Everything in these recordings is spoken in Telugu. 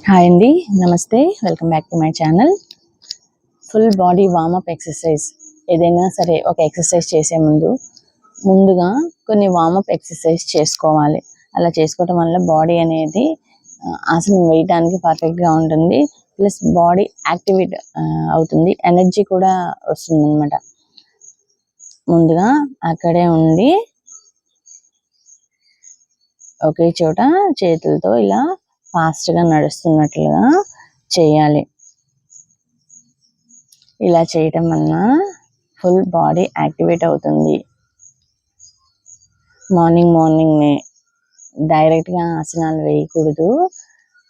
హాయ్ అండి, నమస్తే. Welcome back to my channel. Full body warmup exercise. ఏదైనా సరే ఒక ఎక్సర్సైజ్ చేసే ముందుగా కొన్ని వార్మప్ ఎక్సర్సైజ్ చేసుకోవాలి. అలా చేసుకోవటం వల్ల బాడీ అనేది ఆసనం వేయడానికి పర్ఫెక్ట్గా ఉంటుంది. ప్లస్ బాడీ యాక్టివేట్ అవుతుంది, ఎనర్జీ కూడా వస్తుంది అన్నమాట. ముందుగా అక్కడే ఉండి ఒకే చోట చేతులతో ఇలా ఫాస్ట్గా నడుస్తున్నట్లుగా చేయాలి. ఇలా చేయటం వలన ఫుల్ బాడీ యాక్టివేట్ అవుతుంది. మార్నింగ్ డైరెక్ట్గా ఆసనాలు వేయకూడదు.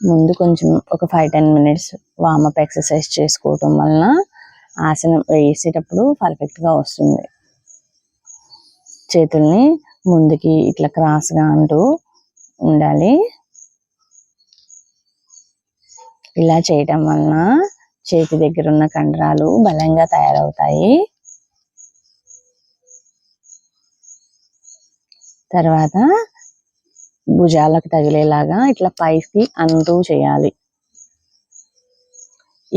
ముందు కొంచెం ఒక 5-10 మినిట్స్ వార్మప్ ఎక్సర్సైజ్ చేసుకోవటం వలన ఆసనం వేసేటప్పుడు పర్ఫెక్ట్గా వస్తుంది. చేతుల్ని ముందుకి ఇట్లా క్రాస్గా అంటూ ఉండాలి. ఇలా చేయటం వలన చేతి దగ్గర ఉన్న కండరాలు బలంగా తయారవుతాయి. తర్వాత భుజాలకు తగిలేలాగా ఇట్లా పైకి అంటూ చేయాలి.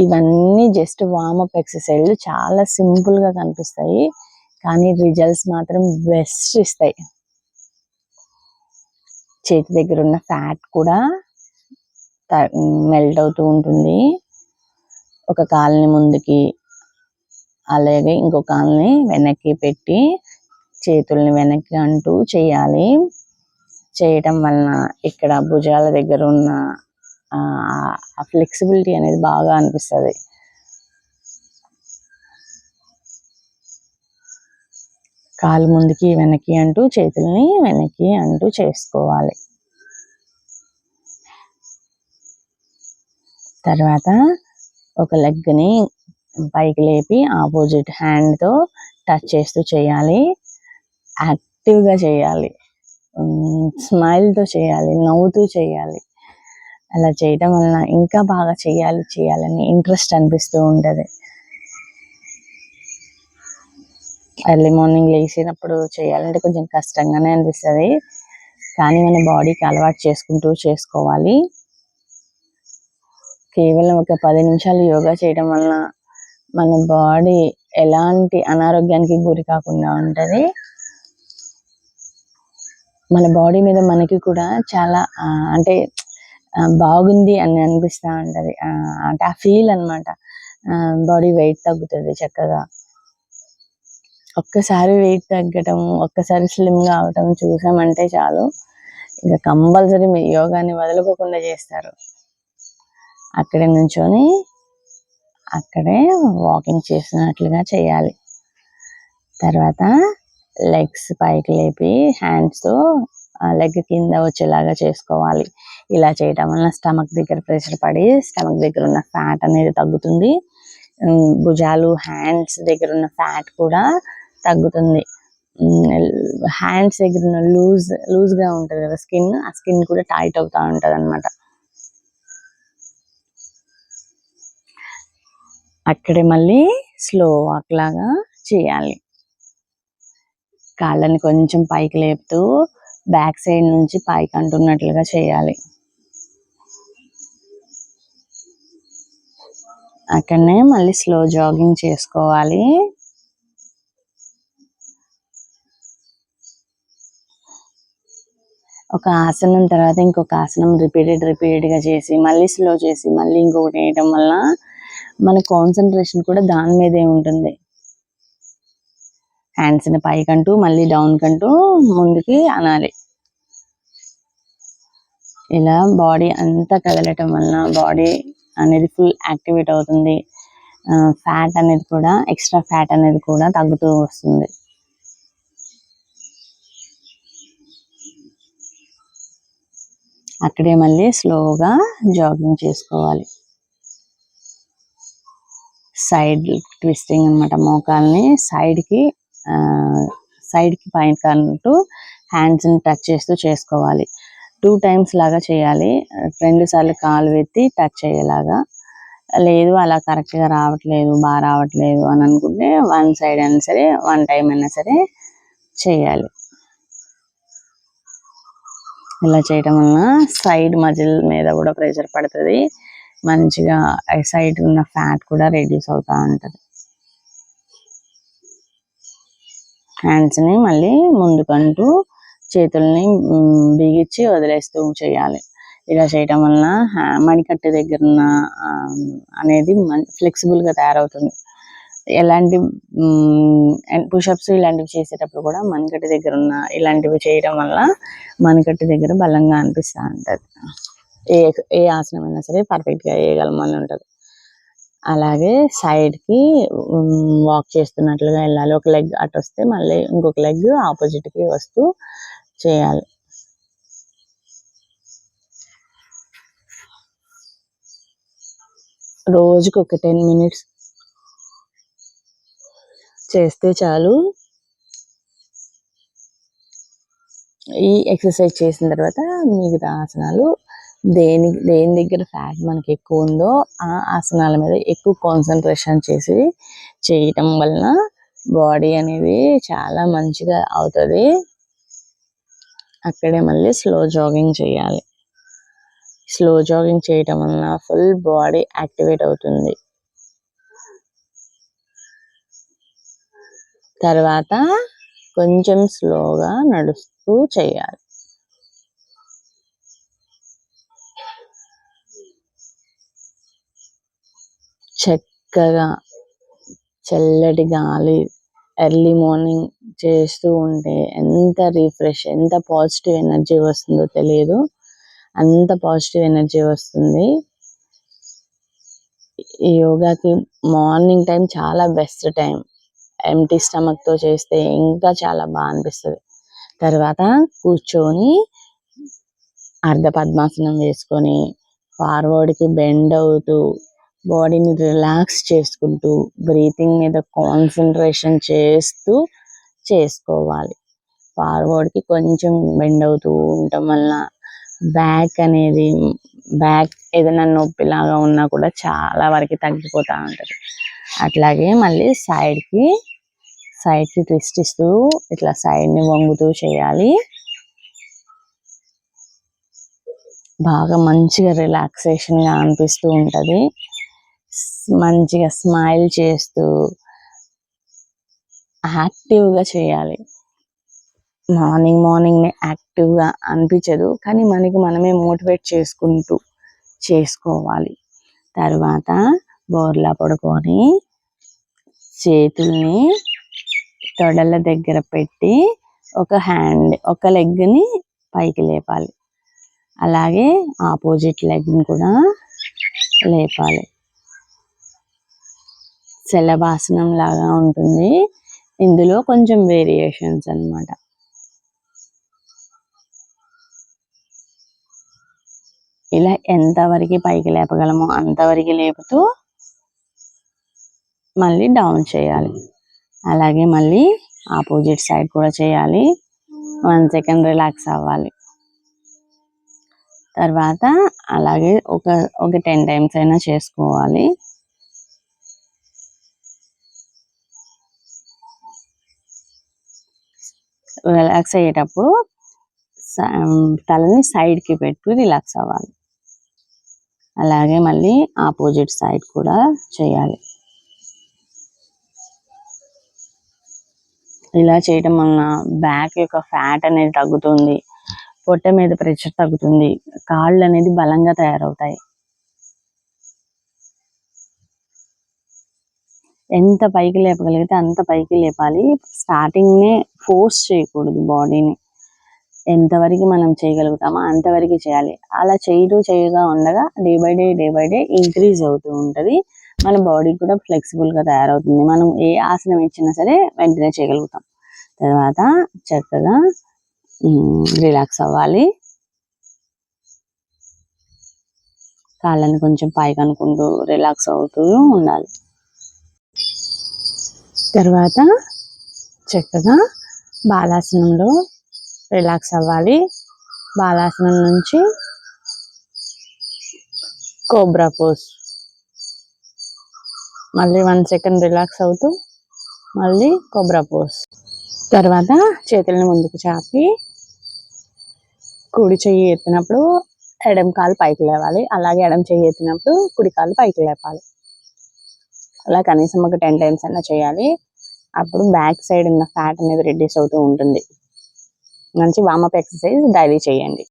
ఇవన్నీ జస్ట్ వార్మప్ ఎక్సర్సైజ్, చాలా సింపుల్గా కనిపిస్తాయి కానీ రిజల్ట్స్ మాత్రం బెస్ట్ ఇస్తాయి. చేతి దగ్గర ఉన్న ఫ్యాట్ కూడా మెల్ట్ అవుతూ ఉంటుంది. ఒక కాలుని ముందుకి అలాగే ఇంకో కాలుని వెనక్కి పెట్టి చేతుల్ని వెనక్కి అంటూ చేయాలి. చేయటం వలన ఇక్కడ భుజాల దగ్గర ఉన్న ఆ ఫ్లెక్సిబిలిటీ అనేది బాగా అనిపిస్తుంది. కాలు ముందుకి వెనక్కి అంటూ చేతుల్ని వెనక్కి అంటూ చేసుకోవాలి. తర్వాత ఒక లెగ్ని పైకి లేపి ఆపోజిట్ హ్యాండ్తో టచ్ చేస్తూ చేయాలి. యాక్టివ్గా చేయాలి, స్మైల్తో చేయాలి, నవ్వుతూ చేయాలి. అలా చేయటం వలన ఇంకా బాగా చేయాలని ఇంట్రెస్ట్ అనిపిస్తూ ఉంటుంది. ఎర్లీ మార్నింగ్ లేచినప్పుడు చేయాలంటే కొంచెం కష్టంగానే అనిపిస్తుంది కానీ మన బాడీకి అలవాటు చేసుకుంటూ చేసుకోవాలి. కేవలం ఒక 10 నిమిషాలు యోగా చేయడం వలన మన బాడీ ఎలాంటి అనారోగ్యానికి గురి కాకుండా ఉంటుంది. మన బాడీ మీద మనకి కూడా చాలా అంటే బాగుంది అని అనిపిస్తూ ఉంటుంది. అంటే ఆ ఫీల్ అనమాట. బాడీ వెయిట్ తగ్గుతుంది చక్కగా. ఒక్కసారి వెయిట్ తగ్గటం, ఒక్కసారి స్లిమ్గా అవటం చూసామంటే చాలు, ఇంకా కంపల్సరీ మీ యోగాని వదులుకోకుండా చేస్తారు. అక్కడే నుంచొని అక్కడే వాకింగ్ చేస్తున్నట్లుగా చేయాలి. తర్వాత లెగ్స్ పైకి లేపి హ్యాండ్స్తో లెగ్ కింద వచ్చేలాగా చేసుకోవాలి. ఇలా చేయటం వలన స్టమక్ దగ్గర ప్రెషర్ పడి స్టమక్ దగ్గర ఉన్న ఫ్యాట్ అనేది తగ్గుతుంది. భుజాలు హ్యాండ్స్ దగ్గర ఉన్న ఫ్యాట్ కూడా తగ్గుతుంది. హ్యాండ్స్ దగ్గర ఉన్న లూజ్గా ఉంటుంది కదా స్కిన్, ఆ స్కిన్ కూడా టైట్ అవుతూ ఉంటుంది అనమాట. అక్కడే మళ్ళీ స్లో వాక్ లాగా చేయాలి. కాళ్ళని కొంచెం పైకి లేపుతూ బ్యాక్ సైడ్ నుంచి పైకి అంటున్నట్లుగా చేయాలి. అక్కడనే మళ్ళీ స్లో జాగింగ్ చేసుకోవాలి. ఒక ఆసనం తర్వాత ఇంకొక ఆసనం రిపీటెడ్గా చేసి మళ్ళీ స్లో చేసి మళ్ళీ ఇంకొకటి వేయటం వల్ల మన కాన్సన్ట్రేషన్ కూడా దాని మీదే ఉంటుంది. హ్యాండ్స్ని పైకంటూ మళ్ళీ డౌన్ కంటూ ముందుకి అనాలి. ఇలా బాడీ అంతా కదలటం వలన బాడీ అనేది ఫుల్ యాక్టివేట్ అవుతుంది. ఎక్స్ట్రా ఫ్యాట్ అనేది కూడా తగ్గుతూ వస్తుంది. అక్కడే మళ్ళీ స్లోగా జాగింగ్ చేసుకోవాలి. సైడ్ ట్విస్టింగ్ అనమాట. మోకాల్ని సైడ్కి పైన అంటూ హ్యాండ్స్ని టచ్ చేస్తూ చేసుకోవాలి. 2 times లాగా చేయాలి. 2 సార్లు కాలు ఎత్తి టచ్ అయ్యేలాగా. లేదు అలా కరెక్ట్గా బాగా రావట్లేదు అని అనుకుంటే 1 side అయినా సరే 1 time అయినా సరే చేయాలి. ఇలా చేయటం వలన సైడ్ మజిల్ మీద కూడా ప్రెషర్ పడుతుంది, మంచిగా సైడ్ ఉన్న ఫ్యాట్ కూడా రెడ్యూస్ అవుతూ ఉంటుంది. హ్యాండ్స్ని మళ్ళీ ముందుకంటూ చేతుల్ని బిగించి వదిలేస్తూ చేయాలి. ఇలా చేయటం వలన మణికట్టు దగ్గర ఉన్న అనేది ఫ్లెక్సిబుల్గా తయారవుతుంది. ఎలాంటి పుషప్స్ ఇలాంటివి చేసేటప్పుడు కూడా మణికట్టు దగ్గర ఉన్న ఇలాంటివి చేయడం వల్ల మణికట్టు దగ్గర బలంగా అనిపిస్తూ ఉంటుంది. ఏ ఆసనం అయినా సరే పర్ఫెక్ట్గా వేయగలమని ఉంటుంది. అలాగే సైడ్కి వాక్ చేస్తున్నట్లుగా వెళ్ళాలి. ఒక లెగ్ అటు వస్తే మళ్ళీ ఇంకొక లెగ్ ఆపోజిట్కి వస్తూ చేయాలి. రోజుకి ఒక 10 minutes చేస్తే చాలు. ఈ ఎక్సర్సైజ్ చేసిన తర్వాత మిగతా ఆసనాలు దేని దగ్గర ఫ్యాట్ మనకి ఎక్కువ ఉందో ఆ ఆసనాల మీద ఎక్కువ కాన్సన్ట్రేషన్ చేసి చేయటం వలన బాడీ అనేది చాలా మంచిగా అవుతుంది. అక్కడే మళ్ళీ స్లో జాగింగ్ చేయాలి. స్లో జాగింగ్ చేయటం వలన ఫుల్ బాడీ యాక్టివేట్ అవుతుంది. తర్వాత కొంచెం స్లోగా నడుస్తూ చేయాలి. చక్కగా చల్లటి గాలి ఎర్లీ మార్నింగ్ చేస్తూ ఉంటే ఎంత రిఫ్రెష్, ఎంత పాజిటివ్ ఎనర్జీ వస్తుందో తెలియదు. అంత పాజిటివ్ ఎనర్జీ వస్తుంది. ఈ యోగాకి మార్నింగ్ టైం చాలా బెస్ట్ టైం. ఎంటీ స్టమక్తో చేస్తే ఇంకా చాలా బాగా అనిపిస్తుంది. తర్వాత కూర్చొని అర్ధ పద్మాసనం వేసుకొని ఫార్వర్డ్కి బెండ్ అవుతూ బాడీని రిలాక్స్ చేసుకుంటూ బ్రీతింగ్ మీద కాన్సన్ట్రేషన్ చేస్తూ చేసుకోవాలి. ఫార్వర్డ్కి కొంచెం బెండ్ అవుతూ ఉండటం వలన బ్యాక్ ఏదైనా నొప్పిలాగా ఉన్నా కూడా చాలా వరకు తగ్గిపోతూ ఉంటుంది. అట్లాగే మళ్ళీ సైడ్కి ట్విస్ట్ ఇస్తూ ఇట్లా సైడ్ని వంగుతూ చేయాలి. బాగా మంచిగా రిలాక్సేషన్గా అనిపిస్తూ ఉంటుంది. మంచిగా స్మైల్ చేస్తూ యాక్టివ్గా చేయాలి. మార్నింగ్ యాక్టివ్గా అనిపించదు, కానీ మనమే మోటివేట్ చేసుకుంటూ చేసుకోవాలి. తర్వాత బోర్లా పడుకొని చేతుల్ని తొడల దగ్గర పెట్టి ఒక లెగ్ని పైకి లేపాలి. అలాగే ఆపోజిట్ లెగ్ని కూడా లేపాలి. శలభాసనం లాగా ఉంటుంది. ఇందులో కొంచెం వేరియేషన్స్ అన్నమాట. ఇలా ఎంతవరకు పైకి లేపగలమో అంతవరకు లేపుతూ మళ్ళీ డౌన్ చేయాలి. అలాగే మళ్ళీ ఆపోజిట్ సైడ్ కూడా చేయాలి. 1 second రిలాక్స్ అవ్వాలి. తర్వాత అలాగే ఒక 10 times అయినా చేసుకోవాలి. రిలాక్స్ అయ్యేటప్పుడు తలని సైడ్కి పెట్టి రిలాక్స్ అవ్వాలి. అలాగే మళ్ళీ ఆపోజిట్ సైడ్ కూడా చేయాలి. ఇలా చేయడం వలన బ్యాక్ యొక్క ఫ్యాట్ అనేది తగ్గుతుంది, పొట్ట మీద ప్రెషర్ తగ్గుతుంది, కాళ్ళు అనేది బలంగా తయారవుతాయి. ఎంత పైకి లేపగలిగితే అంత పైకి లేపాలి. స్టార్టింగ్నే ఫోర్స్ చేయకూడదు బాడీని. ఎంతవరకు మనం చేయగలుగుతామో అంతవరకు చేయాలి. అలా చేయగా ఉండగా డే బై డే ఇంక్రీజ్ అవుతూ ఉంటుంది. మన బాడీ కూడా ఫ్లెక్సిబుల్గా తయారవుతుంది. మనం ఏ ఆసనం ఇచ్చినా సరే వెంటనే చేయగలుగుతాం. తర్వాత చక్కగా రిలాక్స్ అవ్వాలి. కాళ్ళని కొంచెం పైకి అనుకుంటూ రిలాక్స్ అవుతూ ఉండాలి. తర్వాత చక్కగా బాలాసనంలో రిలాక్స్ అవ్వాలి. బాలాసనం నుంచి కోబ్రా పోజ్, మళ్ళీ 1 second రిలాక్స్ అవుతూ మళ్ళీ కోబ్రా పోజ్. తర్వాత చేతులను ముందుకు చాపి కుడి చెయ్యి ఎత్తినప్పుడు ఎడమ కాలు పైకి లేవాలి, అలాగే ఎడమ చెయ్యి ఎత్తినప్పుడు కుడి కాలు పైకి లేపాలి. అలా కనీసం ఒక 10 టైమ్స్ అయినా చేయాలి. అప్పుడు బ్యాక్ సైడ్ ఉన్న ఫ్యాట్ అనేది రెడ్యూస్ అవుతూ ఉంటుంది. మంచి వార్మప్ ఎక్సర్సైజ్ డైలీ చేయండి.